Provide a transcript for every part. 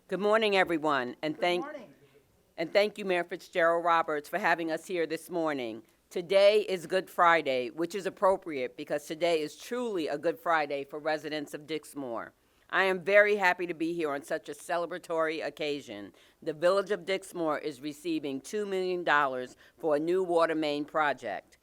Good morning, everyone, and thank you, Mayor Fitzgerald Roberts, for having us here this morning. Today is Good Friday, which is appropriate because today is truly a Good Friday for residents of Dixmoor. I am very happy to be here on such a celebratory occasion. The Village of Dixmoor is receiving $2 million for a new water main project.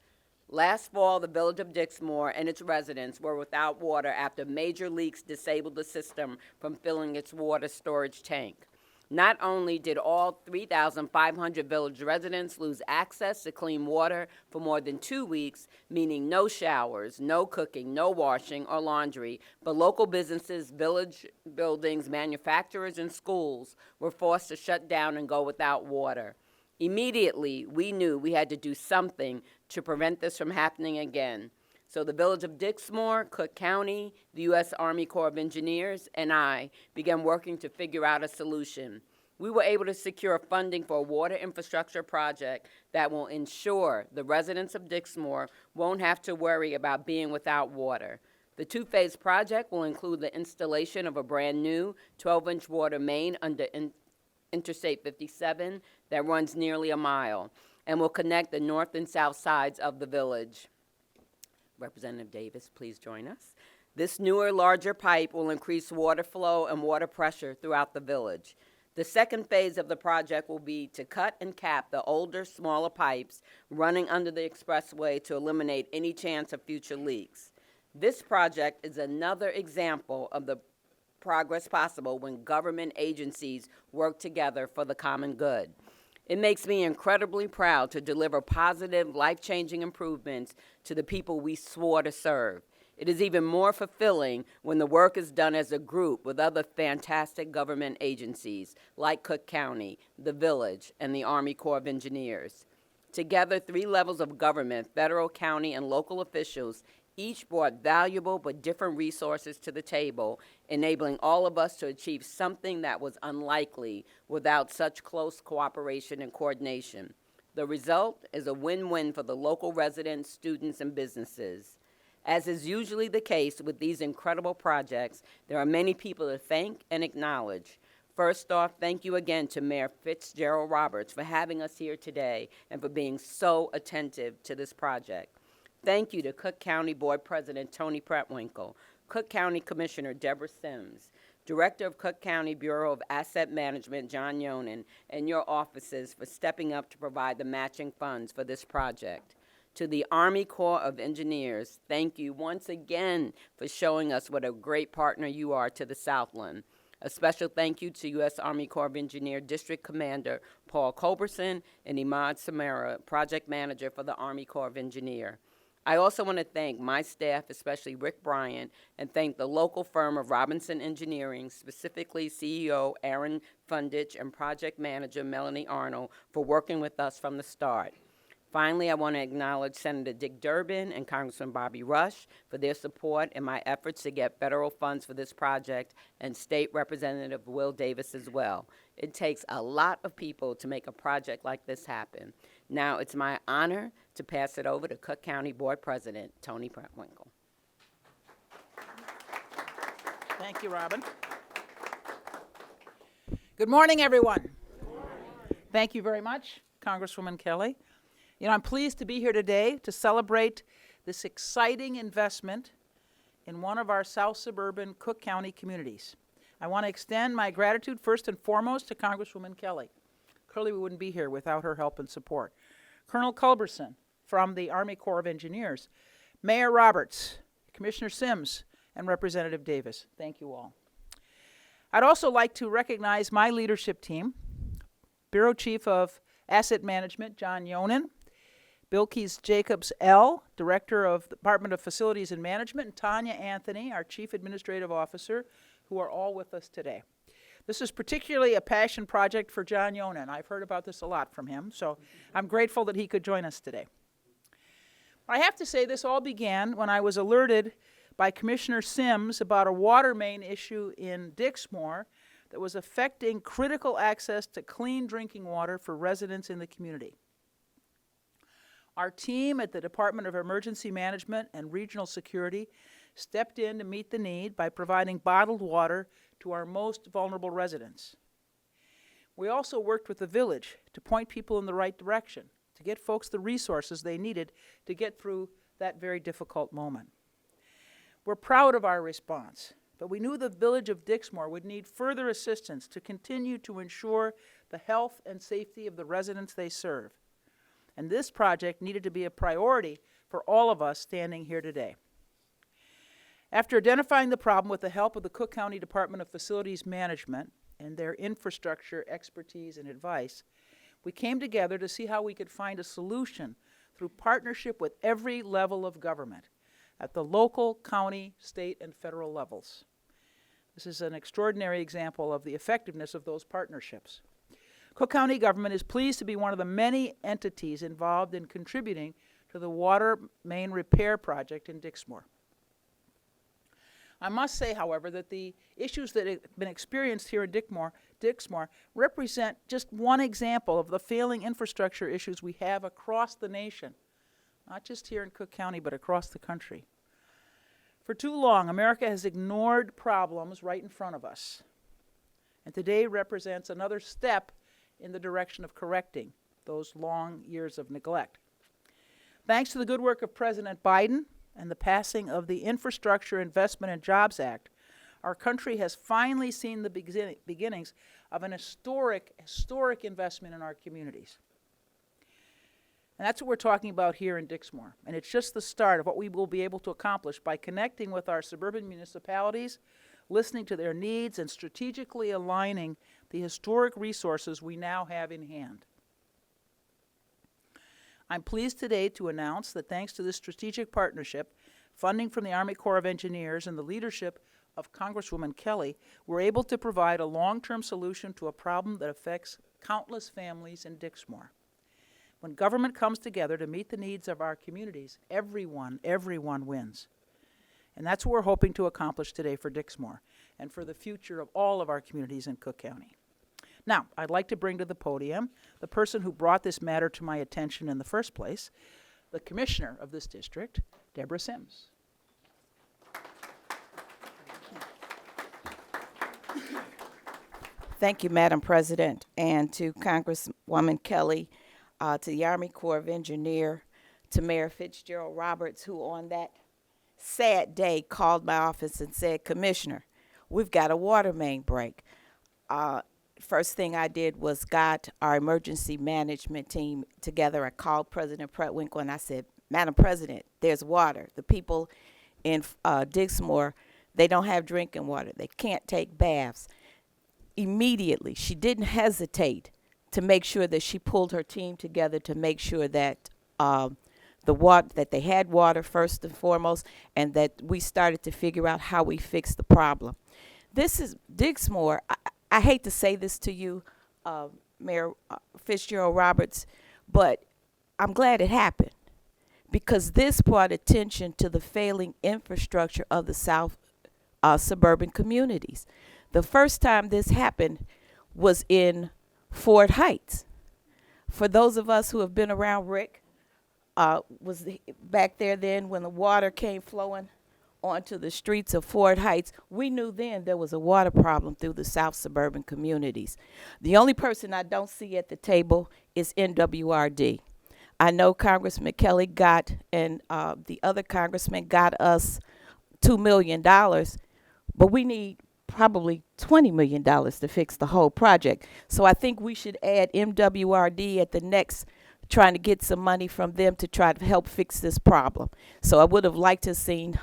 Last fall, the Village of Dixmoor and its residents were without water after major leaks disabled the system from filling its water storage tank. Not only did all 3,500 village residents lose access to clean water for more than 2 weeks, meaning no showers, no cooking, no washing or laundry, but local businesses, village buildings, manufacturers, and schools were forced to shut down and go without water. Immediately, we knew we had to do something to prevent this from happening again. So the Village of Dixmoor, Cook County, the U.S. Army Corps of Engineers, and I began working to figure out a solution. We were able to secure funding for a water infrastructure project that will ensure the residents of Dixmoor won't have to worry about being without water. The two-phase project will include the installation of a brand-new 12-inch water main under Interstate 57 that runs nearly a mile and will connect the north and south sides of the village. Representative Davis, please join us. This newer, larger pipe will increase water flow and water pressure throughout the village. The second phase of the project will be to cut and cap the older, smaller pipes running under the expressway to eliminate any chance of future leaks. This project is another example of the progress possible when government agencies work together for the common good. It makes me incredibly proud to deliver positive, life-changing improvements to the people we swore to serve. It is even more fulfilling when the work is done as a group with other fantastic government agencies like Cook County, the Village, and the Army Corps of Engineers. Together, 3 levels of government, federal, county, and local officials, each brought valuable but different resources to the table, enabling all of us to achieve something that was unlikely without such close cooperation and coordination. The result is a win-win for the local residents, students, and businesses. As is usually the case with these incredible projects, there are many people to thank and acknowledge. First off, thank you again to Mayor Fitzgerald Roberts for having us here today and for being so attentive to this project. Thank you to Cook County Board President Tony Preckwinkle, Cook County Commissioner Deborah Sims, Director of Cook County Bureau of Asset Management John Yonan, and your offices for stepping up to provide the matching funds for this project. To the Army Corps of Engineers, thank you once again for showing us what a great partner you are to the Southland. A special thank you to U.S. Army Corps of Engineer District Commander Paul Culberson and Imad Samara, Project Manager for the Army Corps of Engineers. I also want to thank my staff, especially Rick Bryant, and thank the local firm of Robinson Engineering, specifically CEO Aaron Fundich and Project Manager Melanie Arnold, for working with us from the start. Finally, I want to acknowledge Senator Dick Durbin and Congressman Bobby Rush for their support in my efforts to get federal funds for this project, and State Representative Will Davis as well. It takes a lot of people to make a project like this happen. Now it's my honor to pass it over to Cook County Board President Tony Preckwinkle. Thank you, Robin. Good morning, everyone. Good morning. Thank you very much, Congresswoman Kelly. You know, I'm pleased to be here today to celebrate this exciting investment in one of our south suburban Cook County communities. I want to extend my gratitude first and foremost to Congresswoman Kelly. Clearly, we wouldn't be here without her help and support. Colonel Culberson from the Army Corps of Engineers, Mayor Roberts, Commissioner Sims, and Representative Davis. Thank you all. I'd also like to recognize my leadership team, Bureau Chief of Asset Management, John Yonan, Bilkis Jacobs L., Director of the Department of Facilities and Management, and Tanya Anthony, our Chief Administrative Officer, who are all with us today. This is particularly a passion project for John Yonan. I've heard about this a lot from him, so I'm grateful that he could join us today. I have to say this all began when I was alerted by Commissioner Sims about a water main issue in Dixmoor that was affecting critical access to clean drinking water for residents in the community. Our team at the Department of Emergency Management and Regional Security stepped in to meet the need by providing bottled water to our most vulnerable residents. We also worked with the village to point people in the right direction, to get folks the resources they needed to get through that very difficult moment. We're proud of our response, but we knew the village of Dixmoor would need further assistance to continue to ensure the health and safety of the residents they serve. And this project needed to be a priority for all of us standing here today. After identifying the problem with the help of the Cook County Department of Facilities Management and their infrastructure expertise and advice, we came together to see how we could find a solution through partnership with every level of government at the local, county, state, and federal levels. This is an extraordinary example of the effectiveness of those partnerships. Cook County government is pleased to be one of the many entities involved in contributing to the water main repair project in Dixmoor. I must say, however, that the issues that have been experienced here in Dixmoor represent just one example of the failing infrastructure issues we have across the nation, not just here in Cook County, but across the country. For too long, America has ignored problems right in front of us, and today represents another step in the direction of correcting those long years of neglect. Thanks to the good work of President Biden and the passing of the Infrastructure Investment and Jobs Act, our country has finally seen the beginnings of an historic investment in our communities. And that's what we're talking about here in Dixmoor. And it's just the start of what we will be able to accomplish by connecting with our suburban municipalities, listening to their needs, and strategically aligning the historic resources we now have in hand. I'm pleased today to announce that thanks to this strategic partnership, funding from the Army Corps of Engineers and the leadership of Congresswoman Kelly, we're able to provide a long-term solution to a problem that affects countless families in Dixmoor. When government comes together to meet the needs of our communities, everyone wins. And that's what we're hoping to accomplish today for Dixmoor and for the future of all of our communities in Cook County. Now, I'd like to bring to the podium the person who brought this matter to my attention in the first place, the commissioner of this district, Deborah Sims. Thank you, Madam President, and to Congresswoman Kelly, to the Army Corps of Engineers, to Mayor Fitzgerald Roberts, who on that sad day called my office and said, "Commissioner, we've got a water main break." First thing I did was got our emergency management team together. I called President Preckwinkle and I said, "Madam President, there's water. The people in Dixmoor, they don't have drinking water. They can't take baths." Immediately, she didn't hesitate to make sure that she pulled her team together to make sure that that they had water first and foremost, and that we started to figure out how we fix the problem. This is Dixmoor. I hate to say this to you, Mayor Fitzgerald Roberts, but I'm glad it happened, because this brought attention to the failing infrastructure of the South suburban communities. The first time this happened was in Fort Heights. For those of us who have been around, Rick was back there then when the water came flowing onto the streets of Fort Heights. We knew then there was a water problem through the South suburban communities. The only person I don't see at the table is NWRD. I know Congressman Kelly got, and the other congressman got us $2 million, but we need probably $20 million to fix the whole project. So I think we should add MWRD at the next, trying to get some money from them to try to help fix this problem. So I would have liked to have seen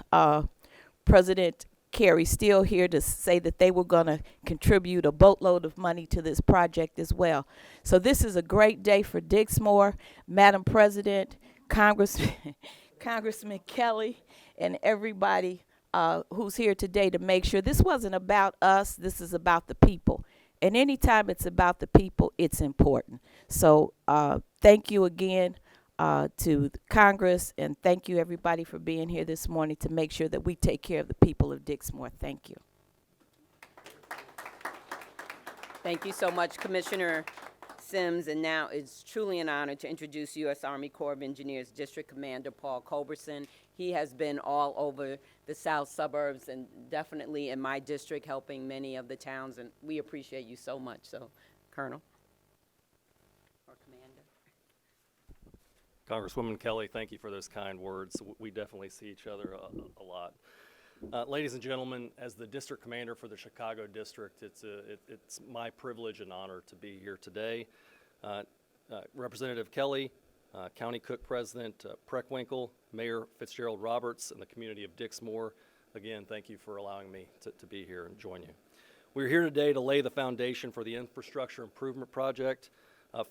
President Kerry still here to say that they were going to contribute a boatload of money to this project as well. So this is a great day for Dixmoor. Madam President, Congressman Kelly, and everybody who's here today to make sure this wasn't about us, this is about the people. And anytime it's about the people, it's important. So thank you again to Congress, and thank you everybody for being here this morning to make sure that we take care of the people of Dixmoor. Thank you. Thank you so much, Commissioner Sims. And now it's truly an honor to introduce U.S. Army Corps of Engineers District Commander Paul Culberson. He has been all over the south suburbs and definitely in my district helping many of the towns, and we appreciate you so much. So Colonel or Commander. Congresswoman Kelly, thank you for those kind words. We definitely see each other a lot. Ladies and gentlemen, as the district commander for the Chicago district, it's my privilege and honor to be here today. Representative Kelly, County Cook President Preckwinkle, Mayor Fitzgerald Roberts, and the community of Dixmoor, again, thank you for allowing me to be here and join you. We're here today to lay the foundation for the infrastructure improvement project.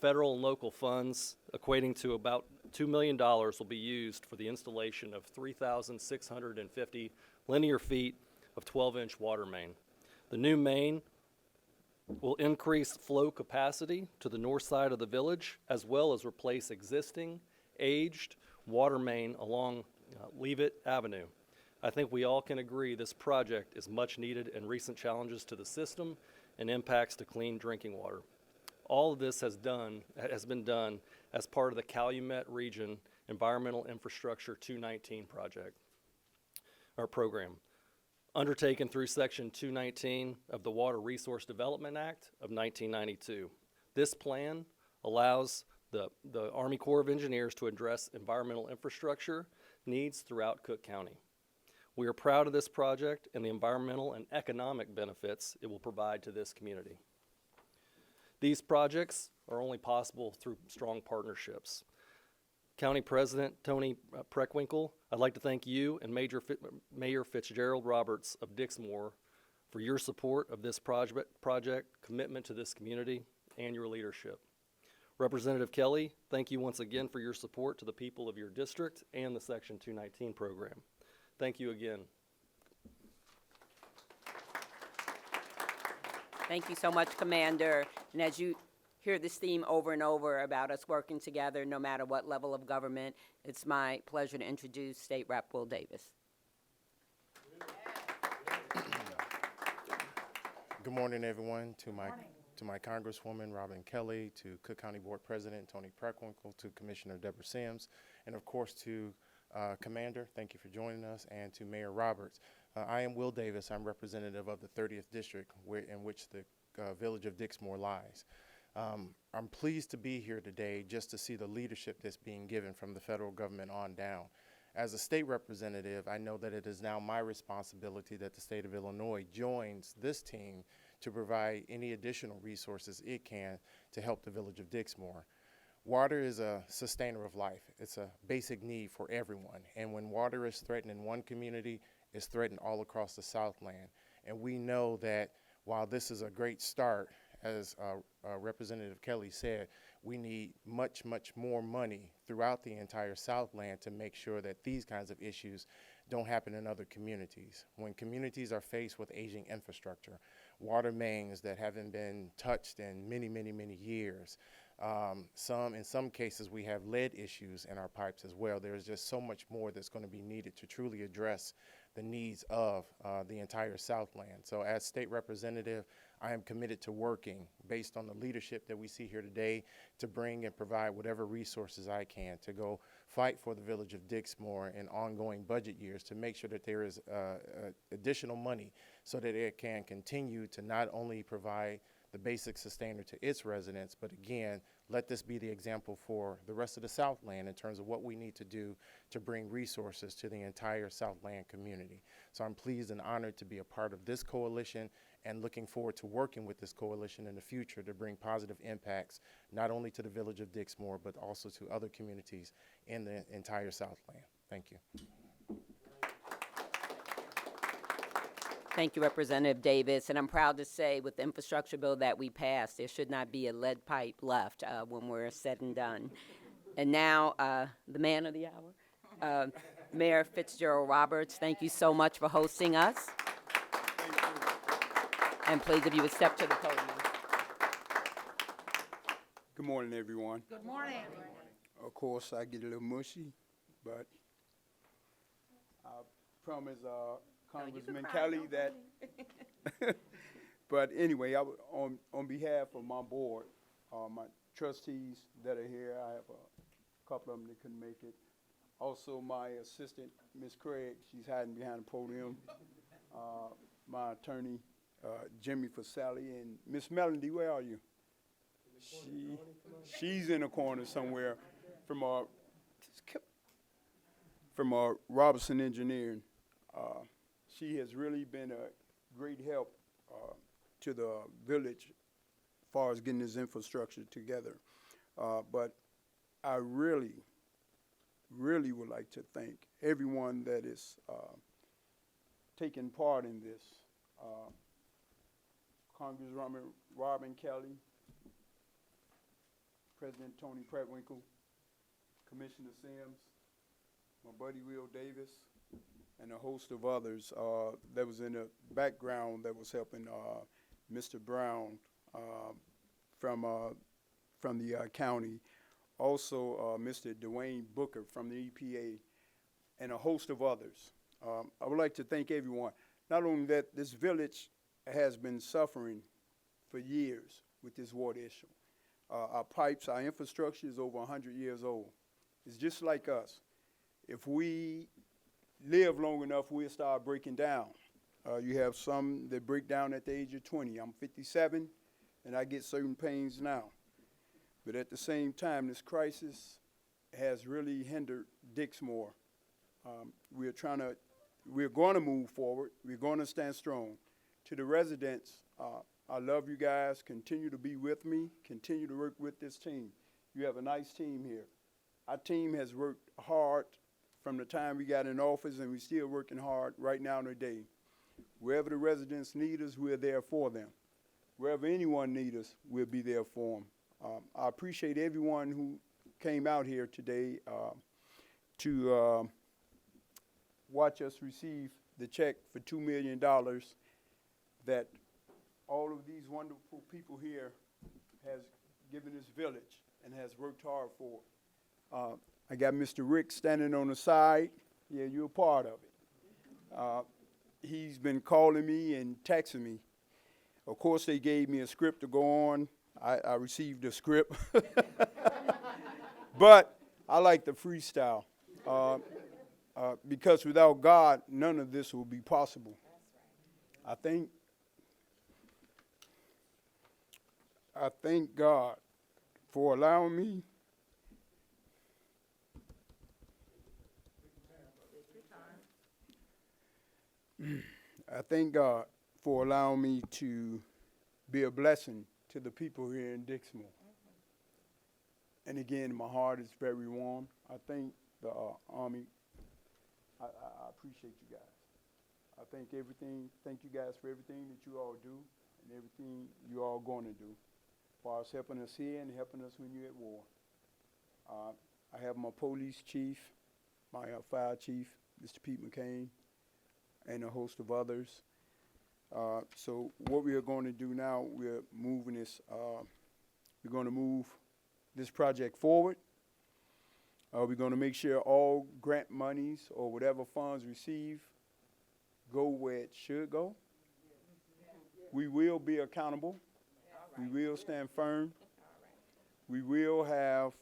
Federal and local funds equating to about $2 million will be used for the installation of 3,650 linear feet of 12-inch water main. The new main will increase flow capacity to the north side of the village, as well as replace existing, aged water main along Leavitt Avenue. I think we all can agree this project is much needed in recent challenges to the system and impacts to clean drinking water. All of this has been done as part of the Calumet Region Environmental Infrastructure 219 program, undertaken through Section 219 of the Water Resource Development Act of 1992. This plan allows the Army Corps of Engineers to address environmental infrastructure needs throughout Cook County. We are proud of this project and the environmental and economic benefits it will provide to this community. These projects are only possible through strong partnerships. County President Tony Preckwinkle, I'd like to thank you and Mayor Fitzgerald Roberts of Dixmoor for your support of this project, commitment to this community, and your leadership. Representative Kelly, thank you once again for your support to the people of your district and the Section 219 program. Thank you again. Thank you so much, Commander. And as you hear this theme over and over about us working together no matter what level of government, it's my pleasure to introduce State Rep Will Davis. Good morning, everyone. To my Congresswoman Robin Kelly, to Cook County Board President Tony Preckwinkle, to Commissioner Deborah Sims, and of course to Commander, thank you for joining us, and to Mayor Roberts. I am Will Davis. I'm representative of the 30th District in which the village of Dixmoor lies. I'm pleased to be here today just to see the leadership that's being given from the federal government on down. As a state representative, I know that it is now my responsibility that the state of Illinois joins this team to provide any additional resources it can to help the village of Dixmoor. Water is a sustainer of life. It's a basic need for everyone. And when water is threatened in one community, it's threatened all across the Southland. And we know that while this is a great start, as Representative Kelly said, we need much, much more money throughout the entire Southland to make sure that these kinds of issues don't happen in other communities. When communities are faced with aging infrastructure, water mains that haven't been touched in many, many, many years, in some cases we have lead issues in our pipes as well. There's just so much more that's going to be needed to truly address the needs of the entire Southland. So as state representative, I am committed to working based on the leadership that we see here today to bring and provide whatever resources I can to go fight for the village of Dixmoor in ongoing budget years to make sure that there is additional money so that it can continue to not only provide the basic sustainer to its residents, but again, let this be the example for the rest of the Southland in terms of what we need to do to bring resources to the entire Southland community. So I'm pleased and honored to be a part of this coalition and looking forward to working with this coalition in the future to bring positive impacts, not only to the village of Dixmoor, but also to other communities in the entire Southland. Thank you. Thank you, Representative Davis. And I'm proud to say with the infrastructure bill that we passed, there should not be a lead pipe left when we're said and done. And now, the man of the hour, Mayor Fitzgerald Roberts, thank you so much for hosting us. And please, if you would step to the podium. Good morning, everyone. Good morning. Of course, I get a little mushy, but I promise Congressman Kelly that. But anyway, on behalf of my board, my trustees that are here, I have a couple of them that couldn't make it. Also, my assistant, Ms. Craig, she's hiding behind the podium. My attorney, Jimmy for Sally, and Miss Melody, where are you? She's in a corner somewhere from Robertson Engineering. She has really been a great help to the village as far as getting this infrastructure together. But I really would like to thank everyone that is taking part in this. Congresswoman Robin Kelly, President Tony Preckwinkle, Commissioner Sims, my buddy Will Davis, and a host of others that was in the background that was helping Mr. Brown from the county. Also, Mr. Dwayne Booker from the EPA, and a host of others. I would like to thank everyone. Not only that, this village has been suffering for years with this water issue. Our pipes, our infrastructure is over 100 years old. It's just like us. If we live long enough, we'll start breaking down. You have some that break down at the age of 20. I'm 57, and I get certain pains now. But at the same time, this crisis has really hindered Dixmoor. We're going to move forward. We're going to stand strong. To the residents, I love you guys. Continue to be with me. Continue to work with this team. You have a nice team here. Our team has worked hard from the time we got in office, and we're still working hard right now today. Wherever the residents need us, we're there for them. Wherever anyone needs us, we'll be there for them. I appreciate everyone who came out here today to watch us receive the check for $2 million that all of these wonderful people here has given this village and has worked hard for. I got Mr. Rick standing on the side. Yeah, you're a part of it. He's been calling me and texting me. Of course, they gave me a script to go on. I received a script. But I like the freestyle because without God, none of this will be possible. I thank God for allowing me I thank God for allowing me to be a blessing to the people here in Dixmoor. And again, my heart is very warm. I thank the Army. I appreciate you guys. I thank you guys for everything that you all do and everything you all going to do as far as helping us here and helping us when you're at war. I have my police chief, my fire chief, Mr. Pete McCain, and a host of others. So what we are going to do now, we're moving this, we're going to move this project forward. We're going to make sure all grant monies or whatever funds received go where it should go. We will be accountable. We will stand firm. We will have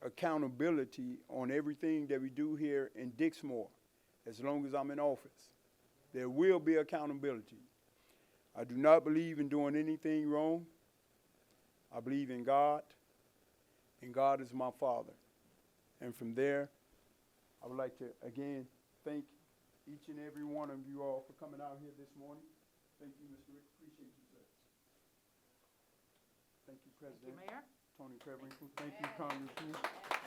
accountability on everything that we do here in Dixmoor as long as I'm in office. There will be accountability. I do not believe in doing anything wrong. I believe in God, and God is my Father. And from there, I would like to, again, thank each and every one of you all for coming out here this morning. Thank you, Mr. Rick. Appreciate you, sir. Thank you, President. Thank you, Mayor. Tony Preckwinkle. Thank you, Congressman.